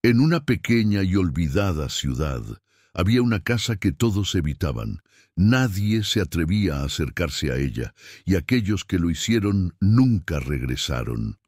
En una pequeña y olvidada ciudad había una casa que todos evitaban. Nadie se atrevía a acercarse a ella, y aquellos que lo hicieron nunca regresaron.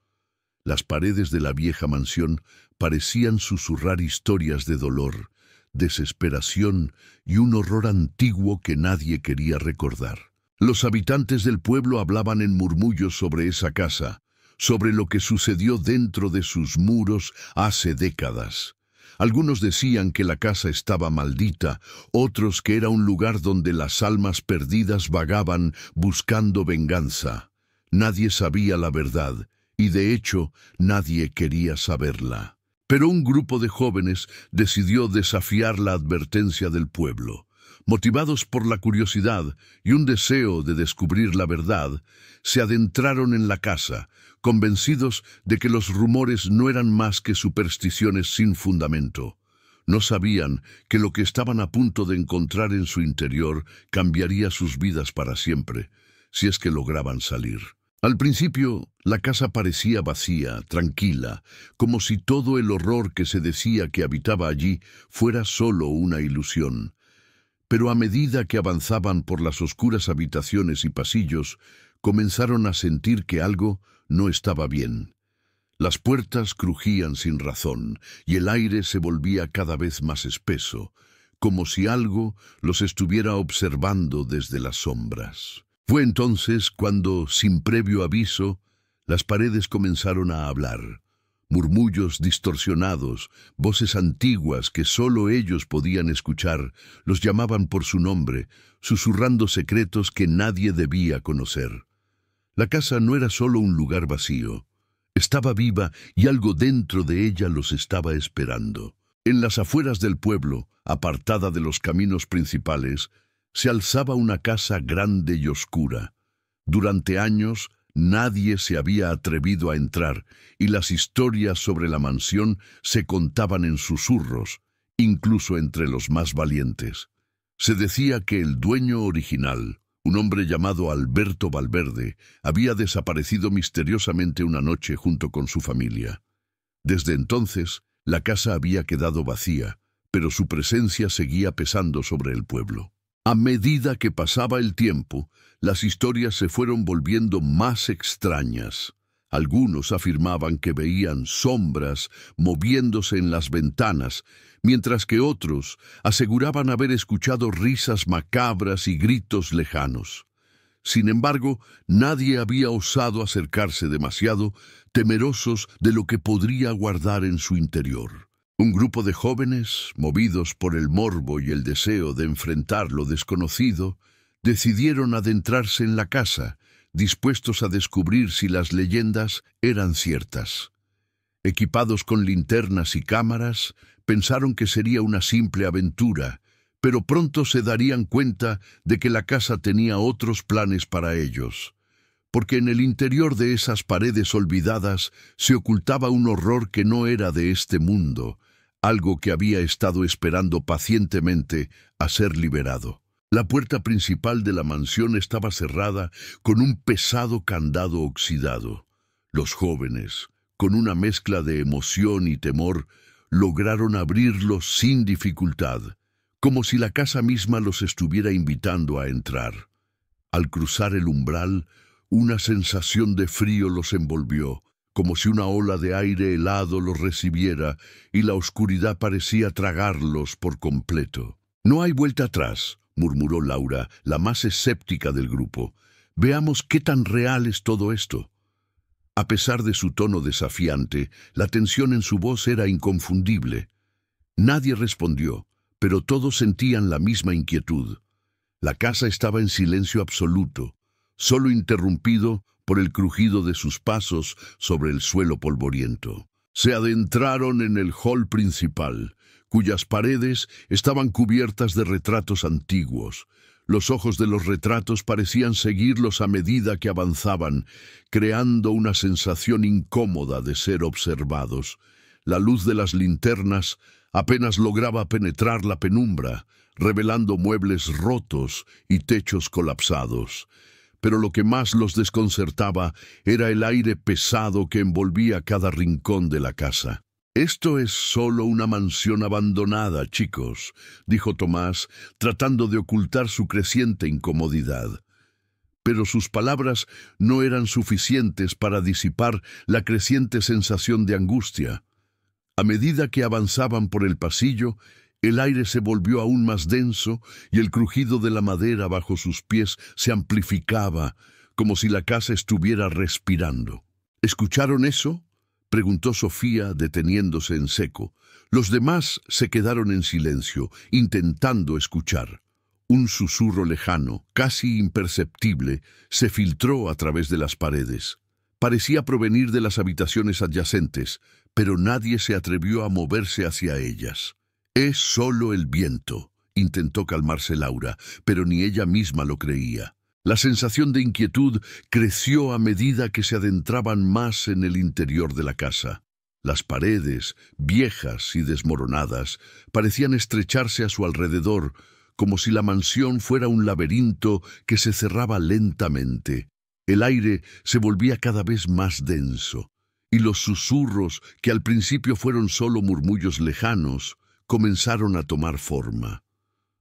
Las paredes de la vieja mansión parecían susurrar historias de dolor, desesperación y un horror antiguo que nadie quería recordar. Los habitantes del pueblo hablaban en murmullos sobre esa casa, sobre lo que sucedió dentro de sus muros hace décadas. Algunos decían que la casa estaba maldita, otros que era un lugar donde las almas perdidas vagaban buscando venganza. Nadie sabía la verdad, y de hecho nadie quería saberla. Pero un grupo de jóvenes decidió desafiar la advertencia del pueblo. Motivados por la curiosidad y un deseo de descubrir la verdad, se adentraron en la casa, convencidos de que los rumores no eran más que supersticiones sin fundamento. No sabían que lo que estaban a punto de encontrar en su interior cambiaría sus vidas para siempre, si es que lograban salir. Al principio, la casa parecía vacía, tranquila, como si todo el horror que se decía que habitaba allí fuera solo una ilusión. Pero a medida que avanzaban por las oscuras habitaciones y pasillos, comenzaron a sentir que algo no estaba bien. Las puertas crujían sin razón, y el aire se volvía cada vez más espeso, como si algo los estuviera observando desde las sombras. Fue entonces cuando, sin previo aviso, las paredes comenzaron a hablar. Murmullos distorsionados, voces antiguas que solo ellos podían escuchar, los llamaban por su nombre, susurrando secretos que nadie debía conocer. La casa no era solo un lugar vacío. Estaba viva y algo dentro de ella los estaba esperando. En las afueras del pueblo, apartada de los caminos principales, se alzaba una casa grande y oscura. Durante años, nadie se había atrevido a entrar, y las historias sobre la mansión se contaban en susurros, incluso entre los más valientes. Se decía que el dueño original, un hombre llamado Alberto Valverde, había desaparecido misteriosamente una noche junto con su familia. Desde entonces, la casa había quedado vacía, pero su presencia seguía pesando sobre el pueblo. A medida que pasaba el tiempo, las historias se fueron volviendo más extrañas. Algunos afirmaban que veían sombras moviéndose en las ventanas, mientras que otros aseguraban haber escuchado risas macabras y gritos lejanos. Sin embargo, nadie había osado acercarse demasiado, temerosos de lo que podría guardar en su interior. Un grupo de jóvenes, movidos por el morbo y el deseo de enfrentar lo desconocido, decidieron adentrarse en la casa, dispuestos a descubrir si las leyendas eran ciertas. Equipados con linternas y cámaras, pensaron que sería una simple aventura, pero pronto se darían cuenta de que la casa tenía otros planes para ellos, porque en el interior de esas paredes olvidadas se ocultaba un horror que no era de este mundo, algo que había estado esperando pacientemente a ser liberado. La puerta principal de la mansión estaba cerrada con un pesado candado oxidado. Los jóvenes, con una mezcla de emoción y temor, lograron abrirlo sin dificultad, como si la casa misma los estuviera invitando a entrar. Al cruzar el umbral, una sensación de frío los envolvió, como si una ola de aire helado los recibiera y la oscuridad parecía tragarlos por completo. «No hay vuelta atrás», murmuró Laura, la más escéptica del grupo. «Veamos qué tan real es todo esto». A pesar de su tono desafiante, la tensión en su voz era inconfundible. Nadie respondió, pero todos sentían la misma inquietud. La casa estaba en silencio absoluto, solo interrumpido por el crujido de sus pasos sobre el suelo polvoriento. Se adentraron en el hall principal, cuyas paredes estaban cubiertas de retratos antiguos. Los ojos de los retratos parecían seguirlos a medida que avanzaban, creando una sensación incómoda de ser observados. La luz de las linternas apenas lograba penetrar la penumbra, revelando muebles rotos y techos colapsados. Pero lo que más los desconcertaba era el aire pesado que envolvía cada rincón de la casa. Esto es solo una mansión abandonada, chicos, dijo Tomás, tratando de ocultar su creciente incomodidad. Pero sus palabras no eran suficientes para disipar la creciente sensación de angustia. A medida que avanzaban por el pasillo, el aire se volvió aún más denso y el crujido de la madera bajo sus pies se amplificaba, como si la casa estuviera respirando. ¿Escucharon eso?, preguntó Sofía, deteniéndose en seco. Los demás se quedaron en silencio, intentando escuchar. Un susurro lejano, casi imperceptible, se filtró a través de las paredes. Parecía provenir de las habitaciones adyacentes, pero nadie se atrevió a moverse hacia ellas. «Es solo el viento», intentó calmarse Laura, pero ni ella misma lo creía. La sensación de inquietud creció a medida que se adentraban más en el interior de la casa. Las paredes, viejas y desmoronadas, parecían estrecharse a su alrededor, como si la mansión fuera un laberinto que se cerraba lentamente. El aire se volvía cada vez más denso, y los susurros, que al principio fueron solo murmullos lejanos, comenzaron a tomar forma.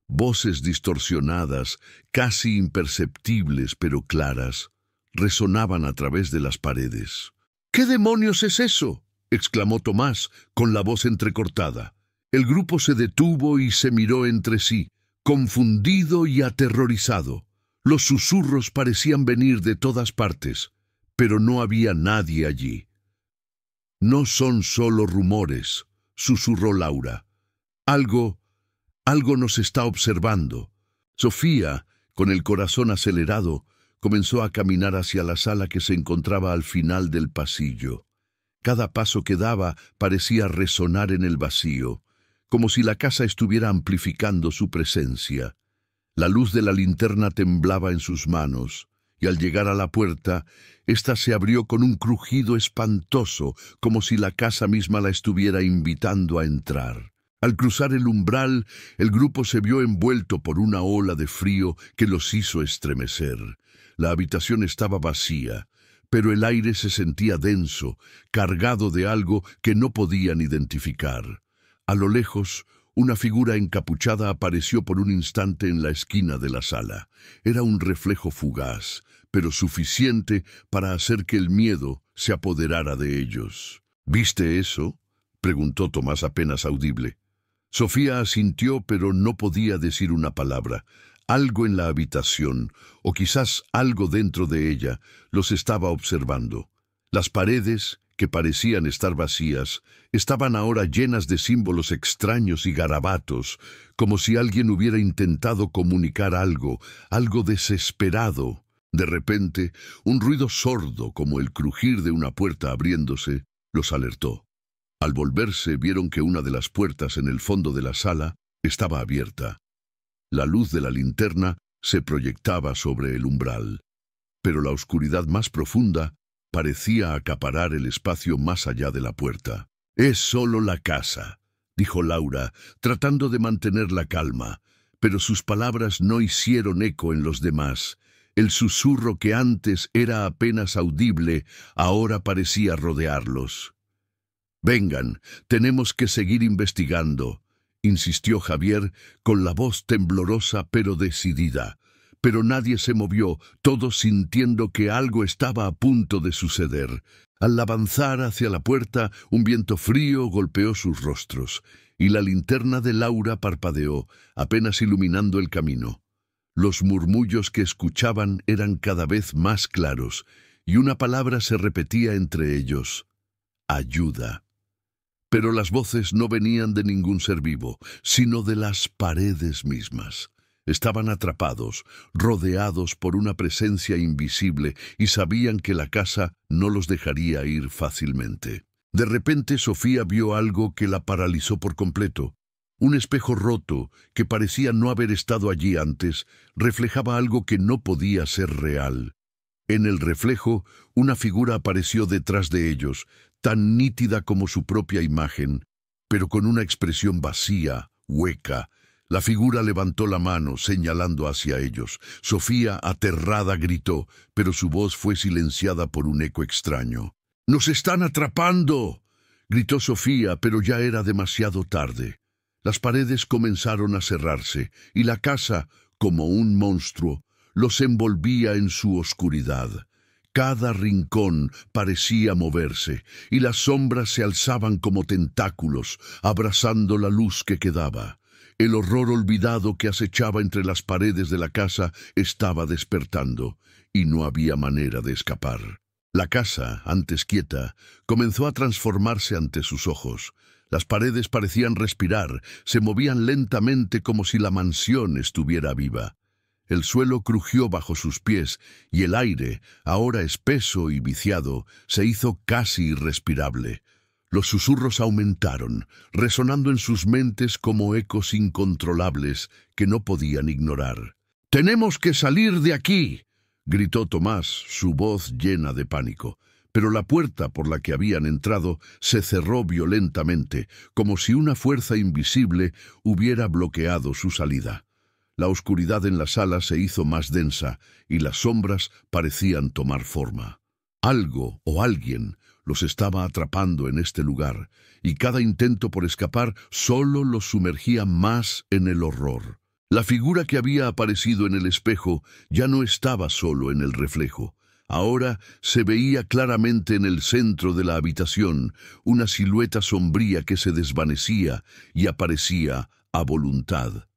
Voces distorsionadas, casi imperceptibles pero claras, resonaban a través de las paredes. «¿Qué demonios es eso?», exclamó Tomás, con la voz entrecortada. El grupo se detuvo y se miró entre sí, confundido y aterrorizado. Los susurros parecían venir de todas partes, pero no había nadie allí. «No son solo rumores», susurró Laura. Algo nos está observando». Sofía, con el corazón acelerado, comenzó a caminar hacia la sala que se encontraba al final del pasillo. Cada paso que daba parecía resonar en el vacío, como si la casa estuviera amplificando su presencia. La luz de la linterna temblaba en sus manos, y al llegar a la puerta, ésta se abrió con un crujido espantoso, como si la casa misma la estuviera invitando a entrar. Al cruzar el umbral, el grupo se vio envuelto por una ola de frío que los hizo estremecer. La habitación estaba vacía, pero el aire se sentía denso, cargado de algo que no podían identificar. A lo lejos, una figura encapuchada apareció por un instante en la esquina de la sala. Era un reflejo fugaz, pero suficiente para hacer que el miedo se apoderara de ellos. «¿Viste eso?», preguntó Tomás apenas audible. Sofía asintió, pero no podía decir una palabra. Algo en la habitación, o quizás algo dentro de ella, los estaba observando. Las paredes, que parecían estar vacías, estaban ahora llenas de símbolos extraños y garabatos, como si alguien hubiera intentado comunicar algo desesperado. De repente, un ruido sordo, como el crujir de una puerta abriéndose, los alertó. Al volverse, vieron que una de las puertas en el fondo de la sala estaba abierta. La luz de la linterna se proyectaba sobre el umbral, pero la oscuridad más profunda parecía acaparar el espacio más allá de la puerta. «Es solo la casa», dijo Laura, tratando de mantener la calma, pero sus palabras no hicieron eco en los demás. El susurro que antes era apenas audible, ahora parecía rodearlos. «Vengan, tenemos que seguir investigando», insistió Javier con la voz temblorosa pero decidida. Pero nadie se movió, todos sintiendo que algo estaba a punto de suceder. Al avanzar hacia la puerta, un viento frío golpeó sus rostros, y la linterna de Laura parpadeó, apenas iluminando el camino. Los murmullos que escuchaban eran cada vez más claros, y una palabra se repetía entre ellos: «ayuda». Pero las voces no venían de ningún ser vivo, sino de las paredes mismas. Estaban atrapados, rodeados por una presencia invisible, y sabían que la casa no los dejaría ir fácilmente. De repente Sofía vio algo que la paralizó por completo. Un espejo roto, que parecía no haber estado allí antes, reflejaba algo que no podía ser real. En el reflejo, una figura apareció detrás de ellos, tan nítida como su propia imagen, pero con una expresión vacía, hueca. La figura levantó la mano, señalando hacia ellos. Sofía, aterrada, gritó, pero su voz fue silenciada por un eco extraño. «¡Nos están atrapando!», gritó Sofía, pero ya era demasiado tarde. Las paredes comenzaron a cerrarse, y la casa, como un monstruo, los envolvía en su oscuridad. Cada rincón parecía moverse, y las sombras se alzaban como tentáculos, abrazando la luz que quedaba. El horror olvidado que acechaba entre las paredes de la casa estaba despertando, y no había manera de escapar. La casa, antes quieta, comenzó a transformarse ante sus ojos. Las paredes parecían respirar, se movían lentamente como si la mansión estuviera viva. El suelo crujió bajo sus pies y el aire, ahora espeso y viciado, se hizo casi irrespirable. Los susurros aumentaron, resonando en sus mentes como ecos incontrolables que no podían ignorar. «¡Tenemos que salir de aquí!», gritó Tomás, su voz llena de pánico. Pero la puerta por la que habían entrado se cerró violentamente, como si una fuerza invisible hubiera bloqueado su salida. La oscuridad en la sala se hizo más densa y las sombras parecían tomar forma. Algo o alguien los estaba atrapando en este lugar, y cada intento por escapar solo los sumergía más en el horror. La figura que había aparecido en el espejo ya no estaba solo en el reflejo. Ahora se veía claramente en el centro de la habitación una silueta sombría que se desvanecía y aparecía a voluntad.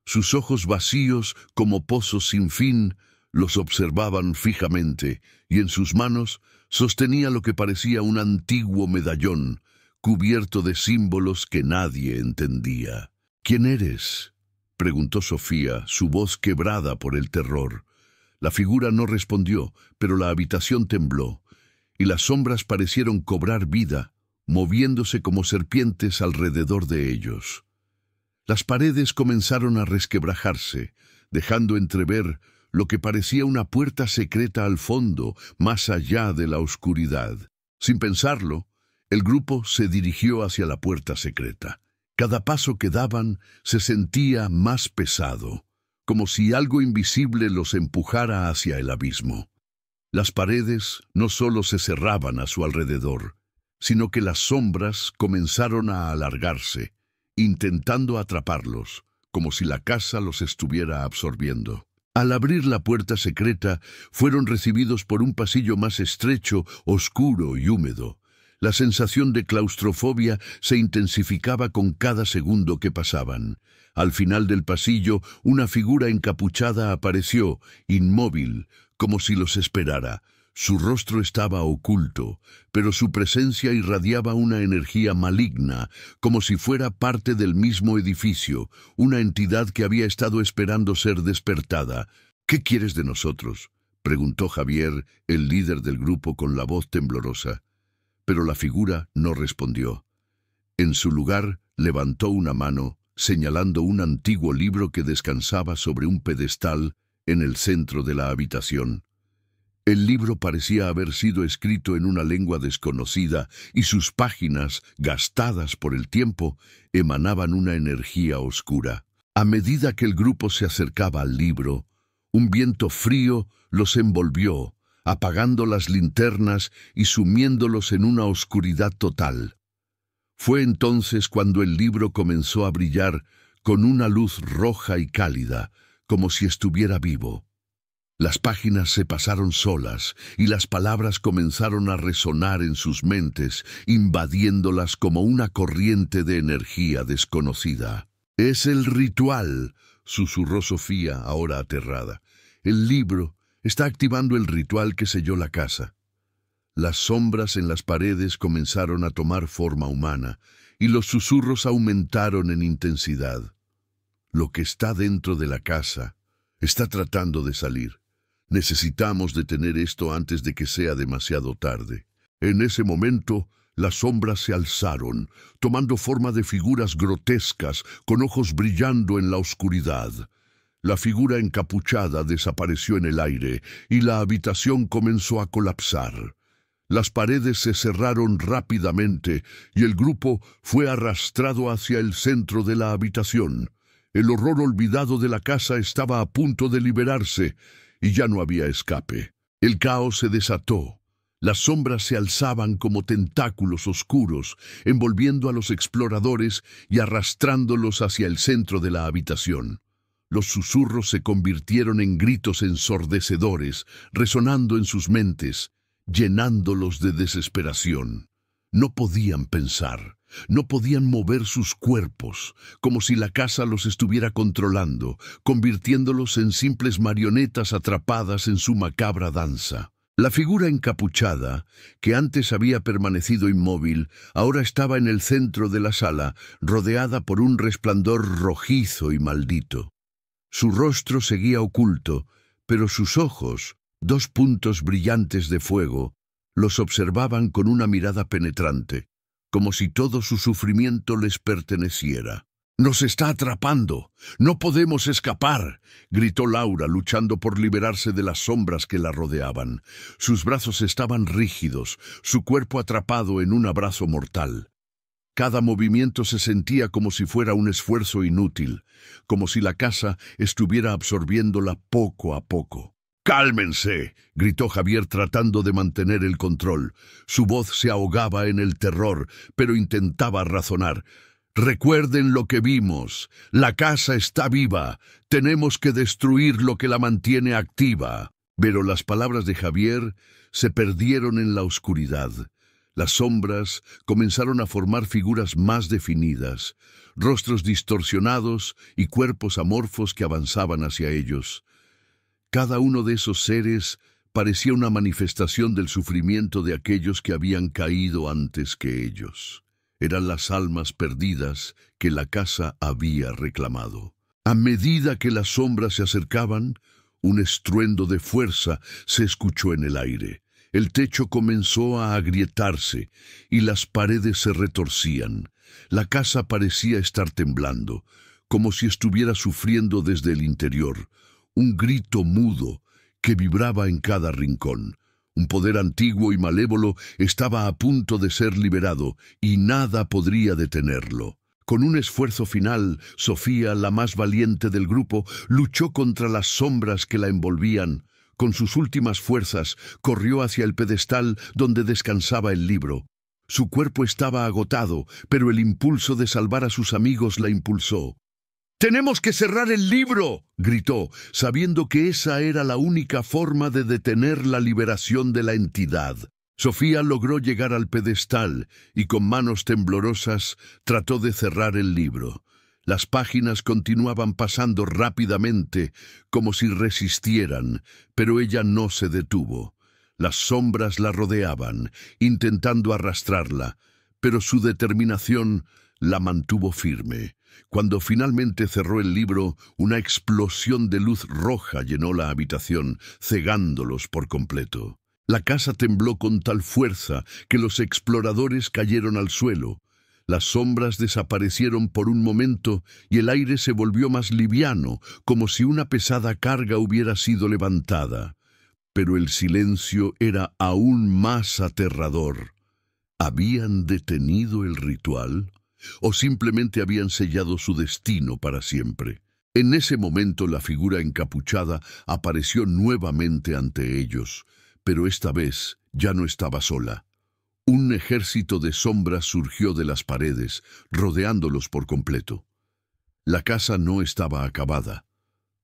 Sus ojos vacíos como pozos sin fin los observaban fijamente, y en sus manos sostenía lo que parecía un antiguo medallón, cubierto de símbolos que nadie entendía. «¿Quién eres?», preguntó Sofía, su voz quebrada por el terror. La figura no respondió, pero la habitación tembló, y las sombras parecieron cobrar vida, moviéndose como serpientes alrededor de ellos. Las paredes comenzaron a resquebrajarse, dejando entrever lo que parecía una puerta secreta al fondo, más allá de la oscuridad. Sin pensarlo, el grupo se dirigió hacia la puerta secreta. Cada paso que daban se sentía más pesado, como si algo invisible los empujara hacia el abismo. Las paredes no solo se cerraban a su alrededor, sino que las sombras comenzaron a alargarse, intentando atraparlos, como si la casa los estuviera absorbiendo. Al abrir la puerta secreta, fueron recibidos por un pasillo más estrecho, oscuro y húmedo. La sensación de claustrofobia se intensificaba con cada segundo que pasaban. Al final del pasillo, una figura encapuchada apareció, inmóvil, como si los esperara. Su rostro estaba oculto, pero su presencia irradiaba una energía maligna, como si fuera parte del mismo edificio, una entidad que había estado esperando ser despertada. «¿Qué quieres de nosotros?», preguntó Javier, el líder del grupo, con la voz temblorosa. Pero la figura no respondió. En su lugar, levantó una mano, señalando un antiguo libro que descansaba sobre un pedestal en el centro de la habitación. El libro parecía haber sido escrito en una lengua desconocida y sus páginas, gastadas por el tiempo, emanaban una energía oscura. A medida que el grupo se acercaba al libro, un viento frío los envolvió, apagando las linternas y sumiéndolos en una oscuridad total. Fue entonces cuando el libro comenzó a brillar con una luz roja y cálida, como si estuviera vivo. Las páginas se pasaron solas y las palabras comenzaron a resonar en sus mentes, invadiéndolas como una corriente de energía desconocida. «Es el ritual», susurró Sofía, ahora aterrada. «El libro está activando el ritual que selló la casa». Las sombras en las paredes comenzaron a tomar forma humana y los susurros aumentaron en intensidad. «Lo que está dentro de la casa está tratando de salir. Necesitamos detener esto antes de que sea demasiado tarde». En ese momento, las sombras se alzaron, tomando forma de figuras grotescas, con ojos brillando en la oscuridad. La figura encapuchada desapareció en el aire, y la habitación comenzó a colapsar. Las paredes se cerraron rápidamente, y el grupo fue arrastrado hacia el centro de la habitación. El horror olvidado de la casa estaba a punto de liberarse, y ya no había escape. El caos se desató. Las sombras se alzaban como tentáculos oscuros, envolviendo a los exploradores y arrastrándolos hacia el centro de la habitación. Los susurros se convirtieron en gritos ensordecedores, resonando en sus mentes, llenándolos de desesperación. No podían pensar, no podían mover sus cuerpos, como si la casa los estuviera controlando, convirtiéndolos en simples marionetas atrapadas en su macabra danza. La figura encapuchada, que antes había permanecido inmóvil, ahora estaba en el centro de la sala, rodeada por un resplandor rojizo y maldito. Su rostro seguía oculto, pero sus ojos, dos puntos brillantes de fuego, los observaban con una mirada penetrante, como si todo su sufrimiento les perteneciera. «¡Nos está atrapando! ¡No podemos escapar!», gritó Laura, luchando por liberarse de las sombras que la rodeaban. Sus brazos estaban rígidos, su cuerpo atrapado en un abrazo mortal. Cada movimiento se sentía como si fuera un esfuerzo inútil, como si la casa estuviera absorbiéndola poco a poco. «¡Cálmense!», gritó Javier tratando de mantener el control. Su voz se ahogaba en el terror, pero intentaba razonar. «Recuerden lo que vimos. La casa está viva. Tenemos que destruir lo que la mantiene activa». Pero las palabras de Javier se perdieron en la oscuridad. Las sombras comenzaron a formar figuras más definidas, rostros distorsionados y cuerpos amorfos que avanzaban hacia ellos. Cada uno de esos seres parecía una manifestación del sufrimiento de aquellos que habían caído antes que ellos. Eran las almas perdidas que la casa había reclamado. A medida que las sombras se acercaban, un estruendo de fuerza se escuchó en el aire. El techo comenzó a agrietarse y las paredes se retorcían. La casa parecía estar temblando, como si estuviera sufriendo desde el interior. Un grito mudo que vibraba en cada rincón. Un poder antiguo y malévolo estaba a punto de ser liberado y nada podría detenerlo. Con un esfuerzo final, Sofía, la más valiente del grupo, luchó contra las sombras que la envolvían. Con sus últimas fuerzas, corrió hacia el pedestal donde descansaba el libro. Su cuerpo estaba agotado, pero el impulso de salvar a sus amigos la impulsó. «¡Tenemos que cerrar el libro!», gritó, sabiendo que esa era la única forma de detener la liberación de la entidad. Sofía logró llegar al pedestal y con manos temblorosas trató de cerrar el libro. Las páginas continuaban pasando rápidamente, como si resistieran, pero ella no se detuvo. Las sombras la rodeaban, intentando arrastrarla, pero su determinación la mantuvo firme. Cuando finalmente cerró el libro, una explosión de luz roja llenó la habitación, cegándolos por completo. La casa tembló con tal fuerza que los exploradores cayeron al suelo. Las sombras desaparecieron por un momento y el aire se volvió más liviano, como si una pesada carga hubiera sido levantada. Pero el silencio era aún más aterrador. ¿Habían detenido el ritual? ¿O simplemente habían sellado su destino para siempre? En ese momento la figura encapuchada apareció nuevamente ante ellos, pero esta vez ya no estaba sola. Un ejército de sombras surgió de las paredes, rodeándolos por completo. La casa no estaba acabada.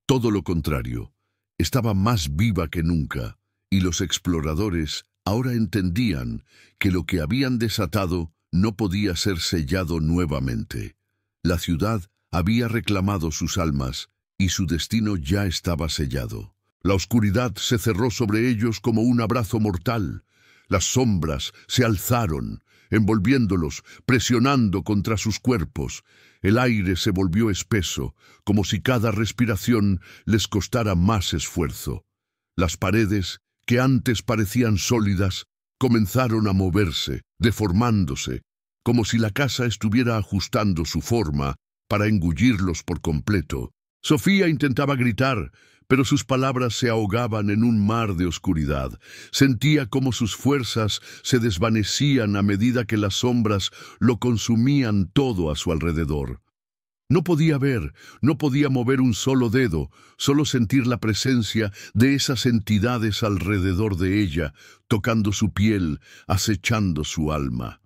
Todo lo contrario, estaba más viva que nunca, y los exploradores ahora entendían que lo que habían desatado no podía ser sellado nuevamente. La ciudad había reclamado sus almas y su destino ya estaba sellado. La oscuridad se cerró sobre ellos como un abrazo mortal. Las sombras se alzaron, envolviéndolos, presionando contra sus cuerpos. El aire se volvió espeso, como si cada respiración les costara más esfuerzo. Las paredes, que antes parecían sólidas, comenzaron a moverse, deformándose, como si la casa estuviera ajustando su forma para engullirlos por completo. Sofía intentaba gritar, pero sus palabras se ahogaban en un mar de oscuridad. Sentía cómo sus fuerzas se desvanecían a medida que las sombras lo consumían todo a su alrededor. No podía ver, no podía mover un solo dedo, solo sentir la presencia de esas entidades alrededor de ella, tocando su piel, acechando su alma.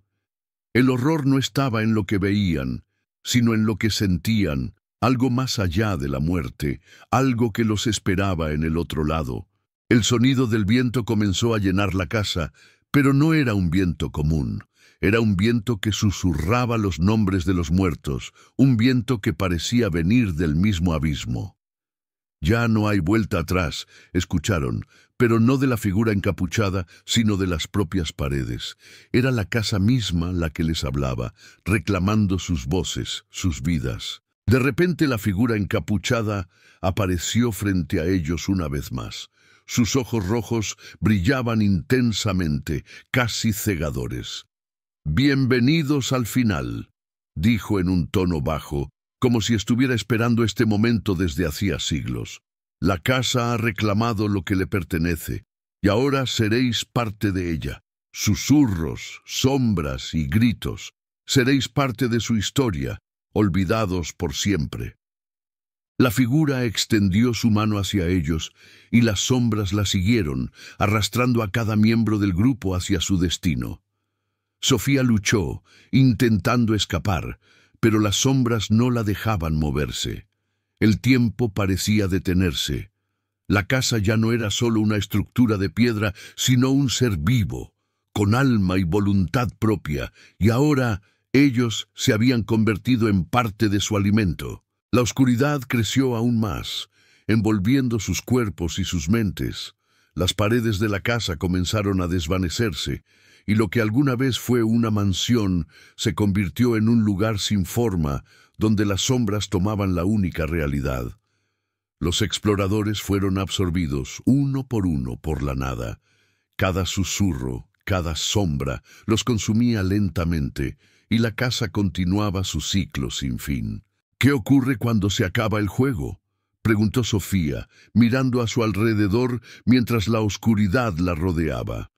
El horror no estaba en lo que veían, sino en lo que sentían, algo más allá de la muerte, algo que los esperaba en el otro lado. El sonido del viento comenzó a llenar la casa, pero no era un viento común. Era un viento que susurraba los nombres de los muertos, un viento que parecía venir del mismo abismo. «Ya no hay vuelta atrás», escucharon, pero no de la figura encapuchada, sino de las propias paredes. Era la casa misma la que les hablaba, reclamando sus voces, sus vidas. De repente la figura encapuchada apareció frente a ellos una vez más. Sus ojos rojos brillaban intensamente, casi cegadores. «Bienvenidos al final», dijo en un tono bajo, como si estuviera esperando este momento desde hacía siglos. «La casa ha reclamado lo que le pertenece, y ahora seréis parte de ella. Susurros, sombras y gritos. Seréis parte de su historia, olvidados por siempre». La figura extendió su mano hacia ellos, y las sombras la siguieron, arrastrando a cada miembro del grupo hacia su destino. Sofía luchó, intentando escapar, pero las sombras no la dejaban moverse. El tiempo parecía detenerse. La casa ya no era solo una estructura de piedra, sino un ser vivo, con alma y voluntad propia, y ahora ellos se habían convertido en parte de su alimento. La oscuridad creció aún más, envolviendo sus cuerpos y sus mentes. Las paredes de la casa comenzaron a desvanecerse, y lo que alguna vez fue una mansión se convirtió en un lugar sin forma, donde las sombras tomaban la única realidad. Los exploradores fueron absorbidos, uno, por la nada. Cada susurro, cada sombra, los consumía lentamente, y la casa continuaba su ciclo sin fin. «¿Qué ocurre cuando se acaba el juego?», preguntó Sofía, mirando a su alrededor mientras la oscuridad la rodeaba.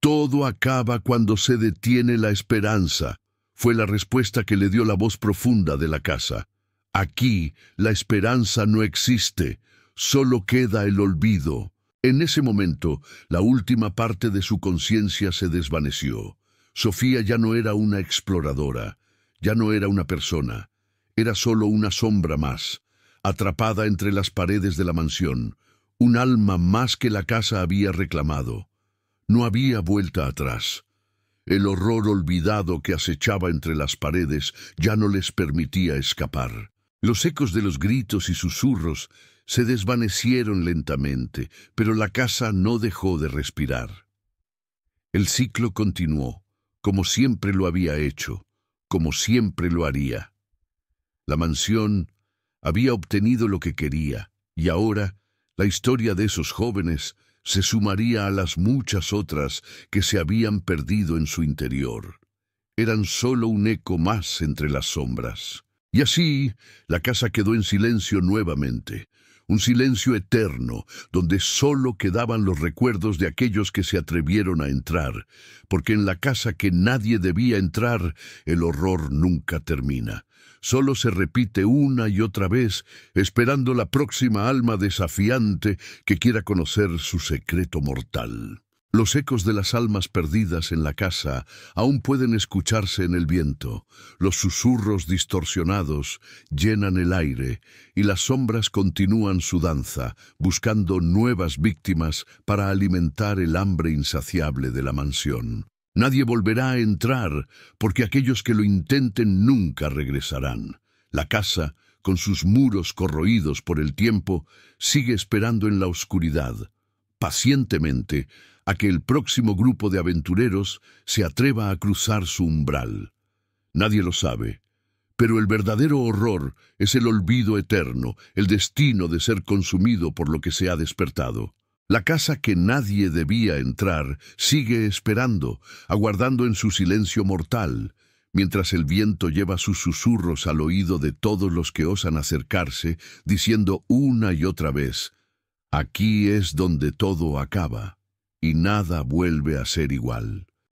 «Todo acaba cuando se detiene la esperanza», fue la respuesta que le dio la voz profunda de la casa. «Aquí la esperanza no existe, solo queda el olvido». En ese momento, la última parte de su conciencia se desvaneció. Sofía ya no era una exploradora, ya no era una persona, era solo una sombra más, atrapada entre las paredes de la mansión, un alma más que la casa había reclamado. No había vuelta atrás. El horror olvidado que acechaba entre las paredes ya no les permitía escapar. Los ecos de los gritos y susurros se desvanecieron lentamente, pero la casa no dejó de respirar. El ciclo continuó, como siempre lo había hecho, como siempre lo haría. La mansión había obtenido lo que quería, y ahora la historia de esos jóvenes se sumaría a las muchas otras que se habían perdido en su interior. Eran solo un eco más entre las sombras. Y así, la casa quedó en silencio nuevamente, un silencio eterno, donde solo quedaban los recuerdos de aquellos que se atrevieron a entrar, porque en la casa que nadie debía entrar, el horror nunca termina. Solo se repite una y otra vez, esperando la próxima alma desafiante que quiera conocer su secreto mortal. Los ecos de las almas perdidas en la casa aún pueden escucharse en el viento. Los susurros distorsionados llenan el aire y las sombras continúan su danza, buscando nuevas víctimas para alimentar el hambre insaciable de la mansión. Nadie volverá a entrar, porque aquellos que lo intenten nunca regresarán. La casa, con sus muros corroídos por el tiempo, sigue esperando en la oscuridad, pacientemente, a que el próximo grupo de aventureros se atreva a cruzar su umbral. Nadie lo sabe, pero el verdadero horror es el olvido eterno, el destino de ser consumido por lo que se ha despertado. La casa que nadie debía entrar sigue esperando, aguardando en su silencio mortal, mientras el viento lleva sus susurros al oído de todos los que osan acercarse, diciendo una y otra vez: «Aquí es donde todo acaba, y nada vuelve a ser igual».